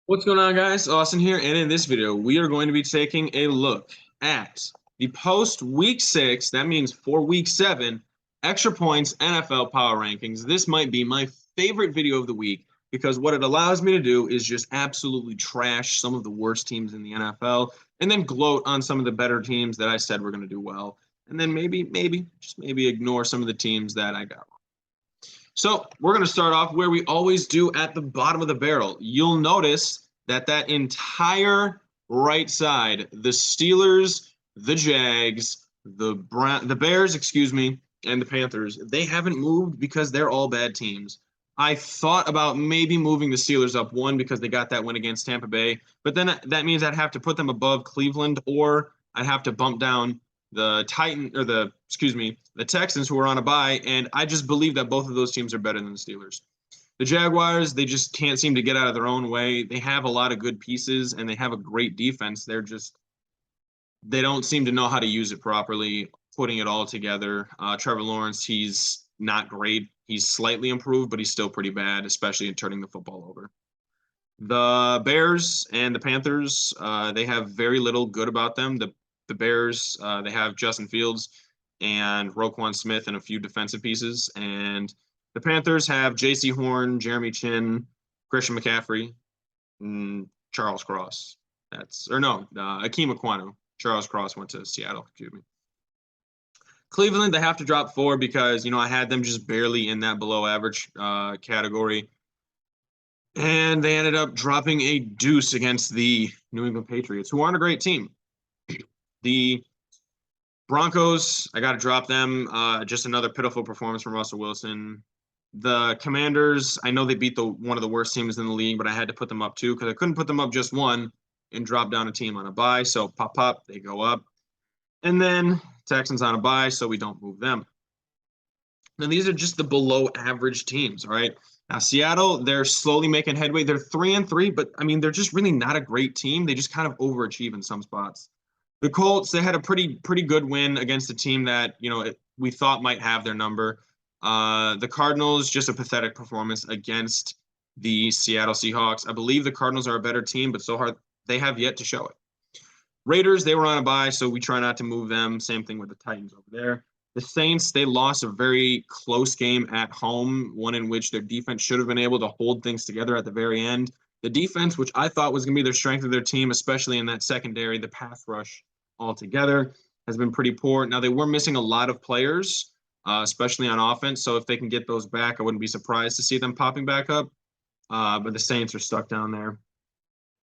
What's going on, guys? Austin here, and in this video, we are going to be taking a look at the post-week 6, that means for week 7, extra points NFL power rankings. This might be my favorite video of the week because what it allows me to do is just absolutely trash some of the worst teams in the NFL and then gloat on some of the better teams that I said were going to do well, and then just maybe ignore some of the teams that I got wrong. So we're going to start off where we always do at the bottom of the barrel. You'll notice that entire right side, the Steelers, the Jags, the Bears, and the Panthers, they haven't moved because they're all bad teams. I thought about maybe moving the Steelers up one because they got that win against Tampa Bay, but then that means I'd have to put them above Cleveland, or I'd have to bump down the Texans, who are on a bye, and I just believe that both of those teams are better than the Steelers. The Jaguars, they just can't seem to get out of their own way. They have a lot of good pieces, and they have a great defense. They don't seem to know how to use it properly, putting it all together. Trevor Lawrence, he's not great. He's slightly improved, but he's still pretty bad, especially in turning the football over. The Bears and the Panthers, they have very little good about them. The Bears, they have Justin Fields and Roquan Smith and a few defensive pieces. And the Panthers have J.C. Horn, Jeremy Chin, Christian McCaffrey, and Charles Cross. Akeem Ekwonu. Charles Cross went to Seattle, Cleveland, they have to drop 4 because, I had them just barely in that below average category. And they ended up dropping a deuce against the New England Patriots, who aren't a great team. The Broncos, I got to drop them. Just another pitiful performance from Russell Wilson. The Commanders, I know they beat one of the worst teams in the league, but I had to put them up 2 because I couldn't put them up just 1 and drop down a team on a bye. So pop, they go up. And then Texans on a bye, so we don't move them. Now, these are just the below average teams, all right? Now, Seattle, they're slowly making headway. They're 3-3, but, they're just really not a great team. They just kind of overachieve in some spots. The Colts, they had a pretty good win against a team that, we thought might have their number. The Cardinals, just a pathetic performance against the Seattle Seahawks. I believe the Cardinals are a better team, but so far they have yet to show it. Raiders, they were on a bye, so we try not to move them. Same thing with the Titans over there. The Saints, they lost a very close game at home, one in which their defense should have been able to hold things together at the very end. The defense, which I thought was going to be their strength of their team, especially in that secondary, the pass rush altogether, has been pretty poor. Now, they were missing a lot of players, especially on offense, so if they can get those back, I wouldn't be surprised to see them popping back up. But the Saints are stuck down there.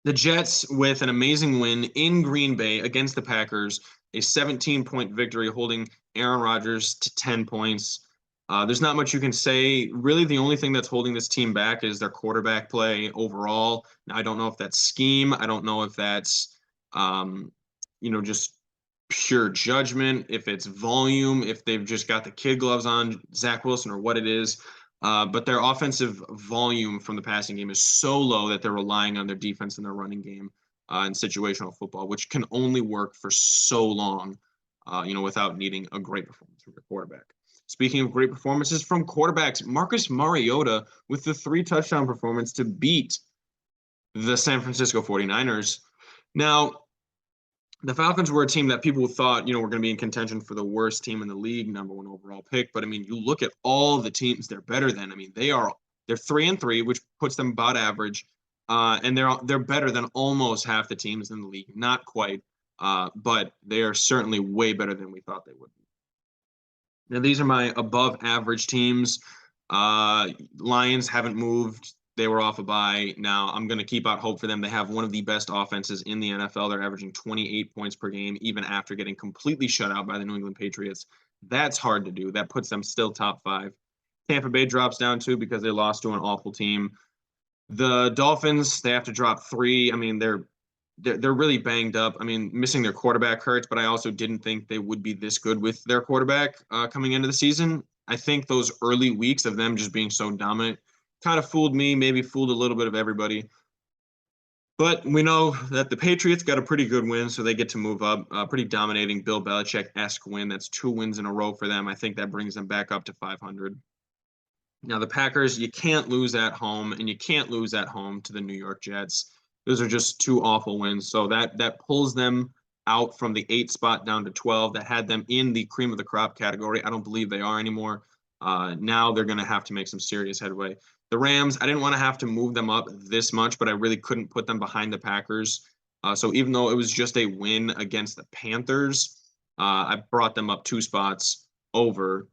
The Jets, with an amazing win in Green Bay against the Packers, a 17-point victory holding Aaron Rodgers to 10 points. There's not much you can say. Really, the only thing that's holding this team back is their quarterback play overall. Now, I don't know if that's scheme. I don't know if that's, just pure judgment, if it's volume, if they've just got the kid gloves on Zach Wilson, or what it is. But their offensive volume from the passing game is so low that they're relying on their defense and their running game in situational football, which can only work for so long, without needing a great performance from your quarterback. Speaking of great performances from quarterbacks, Marcus Mariota with the 3-touchdown performance to beat the San Francisco 49ers. Now, the Falcons were a team that people thought, were going to be in contention for the worst team in the league, number 1 overall pick. But, you look at all the teams they're better than. They're 3-3, which puts them about average. And they're better than almost half the teams in the league. Not quite, but they are certainly way better than we thought they would be. Now, these are my above average teams. Lions haven't moved. They were off a bye. Now, I'm going to keep out hope for them. They have one of the best offenses in the NFL. They're averaging 28 points per game, even after getting completely shut out by the New England Patriots. That's hard to do. That puts them still top 5. Tampa Bay drops down 2 because they lost to an awful team. The Dolphins, they have to drop 3. They're really banged up. Missing their quarterback hurts, but I also didn't think they would be this good with their quarterback coming into the season. I think those early weeks of them just being so dominant kind of fooled me, maybe fooled a little bit of everybody. But we know that the Patriots got a pretty good win, so they get to move up. Pretty dominating Bill Belichick-esque win. That's 2 wins in a row for them. I think that brings them back up to 500. Now, the Packers, you can't lose at home, and you can't lose at home to the New York Jets. Those are just two awful wins. So that pulls them out from the 8 spot down to 12. That had them in the cream of the crop category. I don't believe they are anymore. Now they're going to have to make some serious headway. The Rams, I didn't want to have to move them up this much, but I really couldn't put them behind the Packers. So even though it was just a win against the Panthers, I brought them up 2 spots over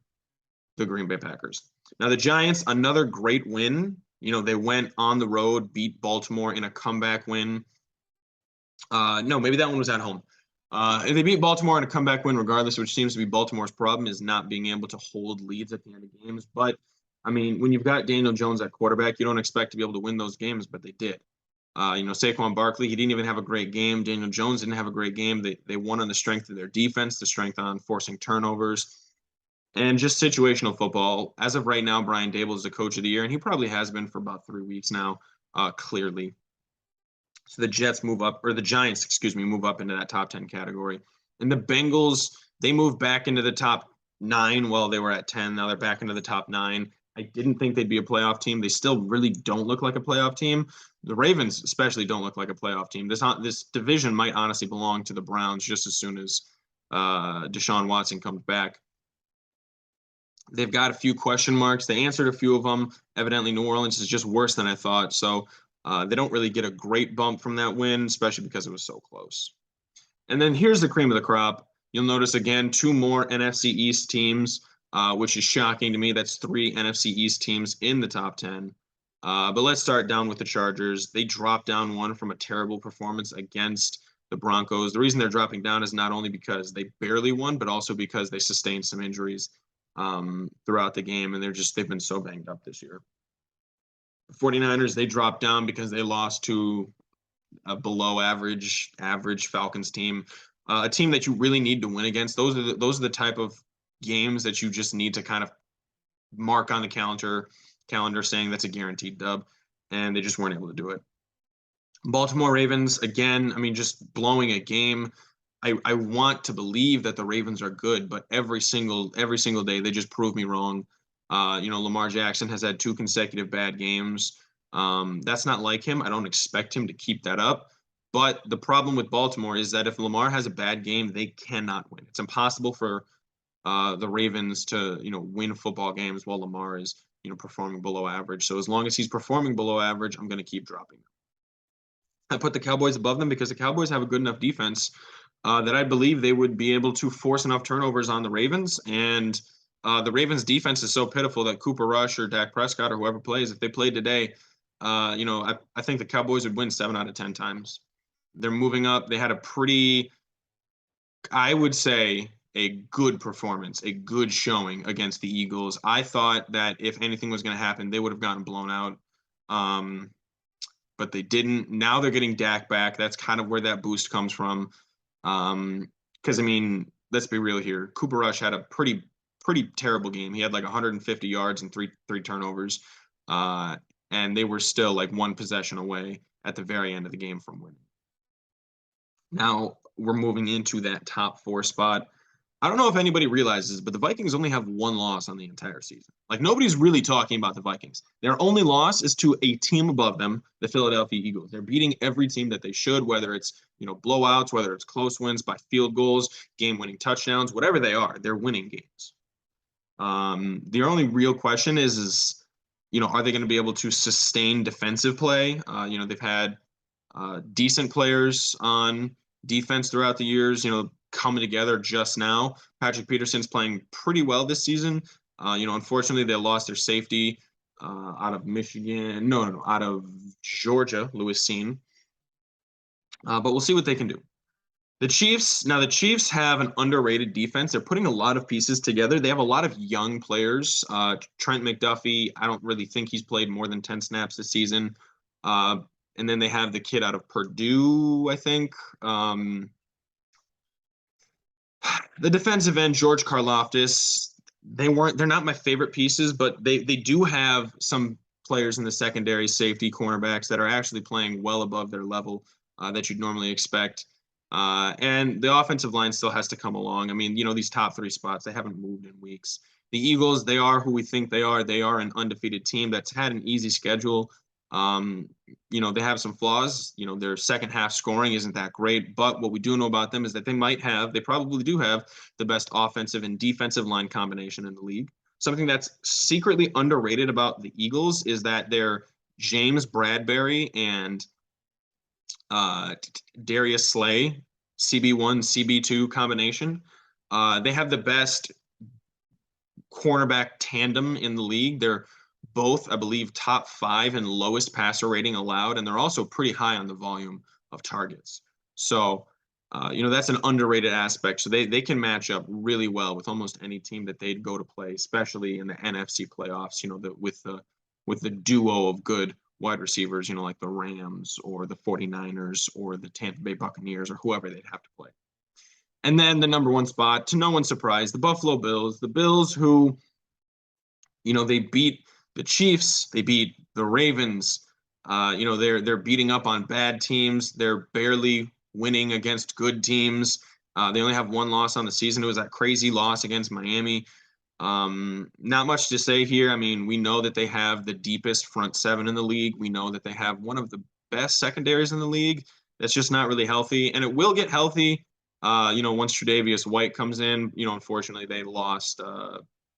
the Green Bay Packers. Now the Giants, another great win. They went on the road, beat Baltimore in a comeback win. No, maybe that one was at home. They beat Baltimore in a comeback win regardless, which seems to be Baltimore's problem, is not being able to hold leads at the end of games. But, I mean, when you've got Daniel Jones at quarterback, you don't expect to be able to win those games, but they did. Saquon Barkley, he didn't even have a great game. Daniel Jones didn't have a great game. They won on the strength of their defense, the strength on forcing turnovers, and just situational football. As of right now, Brian Daboll is the coach of the year, and he probably has been for about 3 weeks now, clearly. So the Giants, move up into that top 10 category. And the Bengals, they moved back into the top 9 while they were at 10. Now they're back into the top 9. I didn't think they'd be a playoff team. They still really don't look like a playoff team. The Ravens especially don't look like a playoff team. This division might honestly belong to the Browns just as soon as Deshaun Watson comes back. They've got a few question marks. They answered a few of them. Evidently, New Orleans is just worse than I thought. So they don't really get a great bump from that win, especially because it was so close. And then here's the cream of the crop. You'll notice, again, 2 more NFC East teams, which is shocking to me. That's 3 NFC East teams in the top 10. But let's start down with the Chargers. They dropped down 1 from a terrible performance against the Broncos. The reason they're dropping down is not only because they barely won, but also because they sustained some injuries throughout the game, and they've been so banged up this year. The 49ers, they dropped down because they lost to a below average Falcons team, a team that you really need to win against. Those are the type of games that you just need to kind of mark on the calendar saying that's a guaranteed dub, and they just weren't able to do it. Baltimore Ravens, again, I mean, just blowing a game. I want to believe that the Ravens are good, but every single day they just prove me wrong. Lamar Jackson has had 2 consecutive bad games. That's not like him. I don't expect him to keep that up. But the problem with Baltimore is that if Lamar has a bad game, they cannot win. It's impossible for the Ravens to, win football games while Lamar is, performing below average. So as long as he's performing below average, I'm going to keep dropping him. I put the Cowboys above them because the Cowboys have a good enough defense that I believe they would be able to force enough turnovers on the Ravens. And the Ravens defense is so pitiful that Cooper Rush or Dak Prescott or whoever plays, if they played today, I think the Cowboys would win 7 out of 10 times. They're moving up. They had a pretty, I would say, a good performance, a good showing against the Eagles. I thought that if anything was going to happen, they would have gotten blown out. But they didn't. Now they're getting Dak back. That's kind of where that boost comes from. Because, I mean, let's be real here. Cooper Rush had a pretty terrible game. He had like 150 yards and three turnovers. And they were still like 1 possession away at the very end of the game from winning. Now we're moving into that top 4 spot. I don't know if anybody realizes, but the Vikings only have 1 loss on the entire season. Like, nobody's really talking about the Vikings. Their only loss is to a team above them, the Philadelphia Eagles. They're beating every team that they should, whether it's, blowouts, whether it's close wins by field goals, game-winning touchdowns, whatever they are, they're winning games. The only real question is, are they going to be able to sustain defensive play? They've had decent players on defense throughout the years, coming together just now. Patrick Peterson's playing pretty well this season. Unfortunately, they lost their safety out of Michigan. No, out of Georgia, Lewis Cine. But we'll see what they can do. The Chiefs have an underrated defense. They're putting a lot of pieces together. They have a lot of young players. Trent McDuffie, I don't really think he's played more than 10 snaps this season. And then they have the kid out of Purdue, I think. The defensive end, George Karlaftis, they're not my favorite pieces, but they do have some players in the secondary, safety, cornerbacks that are actually playing well above their level that you'd normally expect. And the offensive line still has to come along. I mean, these top 3 spots, they haven't moved in weeks. The Eagles, they are who we think they are. They are an undefeated team that's had an easy schedule. They have some flaws. Their second half scoring isn't that great, but what we do know about them is that they probably do have the best offensive and defensive line combination in the league. Something that's secretly underrated about the Eagles is that their James Bradberry and Darius Slay CB1 CB2 combination. They have the best cornerback tandem in the league. They're both, I believe, top 5 and lowest passer rating allowed, and they're also pretty high on the volume of targets. So, that's an underrated aspect. So they can match up really well with almost any team that they'd go to play, especially in the NFC playoffs. With the duo of good wide receivers, like the Rams or the 49ers or the Tampa Bay Buccaneers or whoever they'd have to play. And then the number 1 spot, to no one's surprise, the Buffalo Bills. The Bills who, they beat the Chiefs, they beat the Ravens. They're beating up on bad teams. They're barely winning against good teams. They only have 1 loss on the season. It was that crazy loss against Miami. Not much to say here. I mean, we know that they have the deepest front 7 in the league. We know that they have one of the best secondaries in the league. That's just not really healthy, and it will get healthy. Once Tre'Davious White comes in. Unfortunately, they lost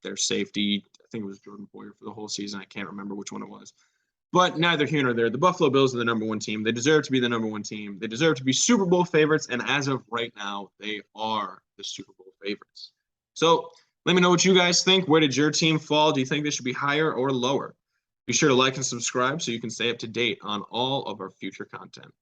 their safety. I think it was Jordan Poyer for the whole season. I can't remember which one it was. But neither here nor there. The Buffalo Bills are the number 1 team. They deserve to be the number 1 team. They deserve to be Super Bowl favorites, and as of right now, they are the Super Bowl favorites. So let me know what you guys think. Where did your team fall? Do you think they should be higher or lower? Be sure to like and subscribe so you can stay up to date on all of our future content.